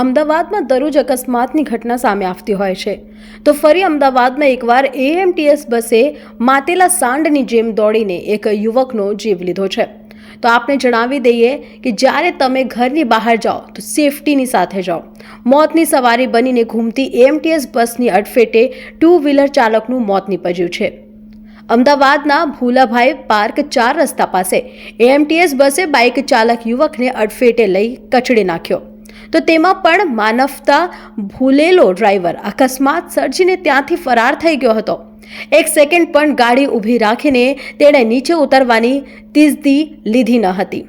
અમદાવાદમાં દરરોજ અકસ્માતની ઘટના સામે આવતી હોય છે, તો ફરી અમદાવાદમાં એકવાર એએમટીએસ બસે માતેલા સાંડની જેમ દોડીને એક યુવકનો જીવ લીધો છે। તો આપને જણાવી દઈએ કે જ્યારે તમે ઘરની બહાર જાઓ તો સેફટીની સાથે જાઓ। મોતની સવારી બનીને ઘૂમતી એએમટીએસ બસની અડફેટે 2 વ્હીલર ચાલકનું મોત નીપજ્યું છે। અમદાવાદના ભૂલાભાઈ પાર્ક 4 રસ્તા પાસે એએમટીએસ બસે બાઇક ચાલક યુવકને અડફેટે લઈ કચડી નાખ્યો, તો તેમાં પણ માનવતા ભૂલેલો ડ્રાઈવર અકસ્માત સર્જીને ત્યાંથી ફરાર થઈ ગયો હતો। 1 સેકન્ડ પણ ગાડી ઊભી રાખીને તેણે નીચે ઉતરવાની તીઝદી લીધી ન હતી।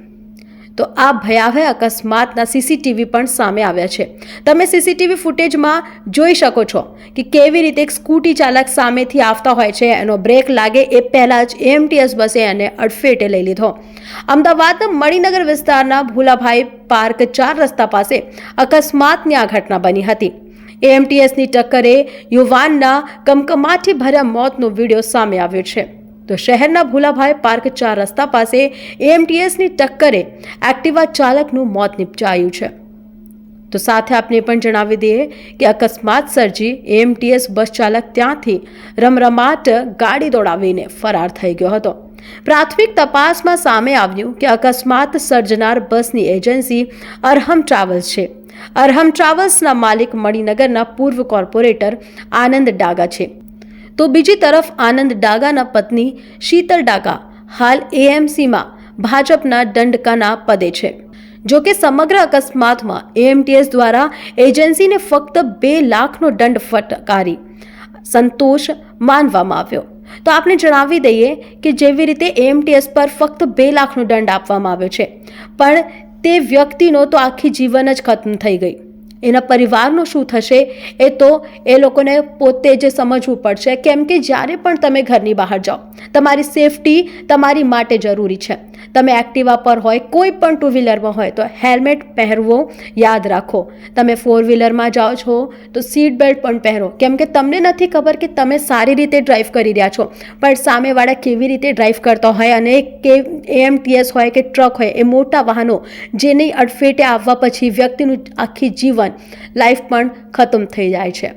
તો આ ભયાવહ અકસ્માતના સીસીટીવી પણ સામે આવ્યા છે। તમે સીસીટીવી ફૂટેજમાં જોઈ શકો છો કે કેવી રીતે એક સ્કૂટી ચાલક સામેથી આવતા હોય છે, એનો બ્રેક લાગે એ પહેલાં જ એએમટીએસ બસે એને અડફેટે લઈ લીધો। અમદાવાદના મણિનગર વિસ્તારના ભૂલાભાઈ પાર્ક 4 રસ્તા પાસે અકસ્માતની આ ઘટના બની હતી। એએમટીએસની ટક્કરે યુવાનના કમકમાટી ભર્યા મોતનો વિડીયો સામે આવ્યો છે। તો શહેરના ભૂલાભાઈ પાર્ક 4 રસ્તા પાસે એએમટીએસની ટક્કરે એક્ટિવા ચાલકનું મોત નિપજાયું છે। તો સાથે આપને પણ જણાવી દઈએ કે અકસ્માત સર્જી એએમટીએસ બસ ચાલક ત્યાંથી રમરમાટ ગાડી દોડાવીને ફરાર થઈ ગયો હતો। પ્રાથમિક તપાસમાં સામે આવ્યું કે અકસ્માત સર્જનાર બસની એજન્સી અરહમ ટ્રાવેલ્સ છે। અરહમ ટ્રાવેલ્સના માલિક મણિનગરના પૂર્વ કોર્પોરેટર આનંદ ડાગા છે। તો બીજી તરફ આનંદ ડાગાના પત્ની શીતલ ડાગા હાલ એએમસીમાં ભાજપના દંડકાના પદે છે। જો કે સમગ્ર અકસ્માતમાં એએમટીએસ દ્વારા એજન્સીને ફક્ત 2 લાખનો દંડ ફટકારી સંતોષ માનવામાં આવ્યો। તો આપને જણાવી દઈએ કે જેવી રીતે એએમટીએસ પર ફક્ત 2 લાખનો દંડ આપવામાં આવ્યો છે, પણ તે વ્યક્તિનો તો આખી જીવન જ ખતમ થઈ ગઈ। એના પરિવારનું શું થશે એ તો એ લોકોને પોતે જ સમજવું પડશે, કેમ કે જ્યારે પણ તમે ઘરની બહાર જાઓ તમારી સેફટી તમારી માટે જરૂરી છે। તમે એક્ટિવા પર હોય, કોઈ પણ 2 વ્હીલરમાં હોય તો હેલ્મેટ પહેરવો યાદ રાખો। તમે 4 વ્હીલરમાં જાઓ છો તો સીટ બેલ્ટ પણ પહેરો, કેમ કે તમને નથી ખબર કે તમે સારી રીતે ડ્રાઈવ કરી રહ્યા છો, પણ સામેવાળા કેવી રીતે ડ્રાઈવ કરતા હોય, અને કે એએમટીએસ હોય કે ટ્રક હોય, એ મોટા વાહનો જેની અડફેટે આવવા પછી વ્યક્તિનું આખી જીવન લાઈફ પણ ખતમ થઈ જાય છે।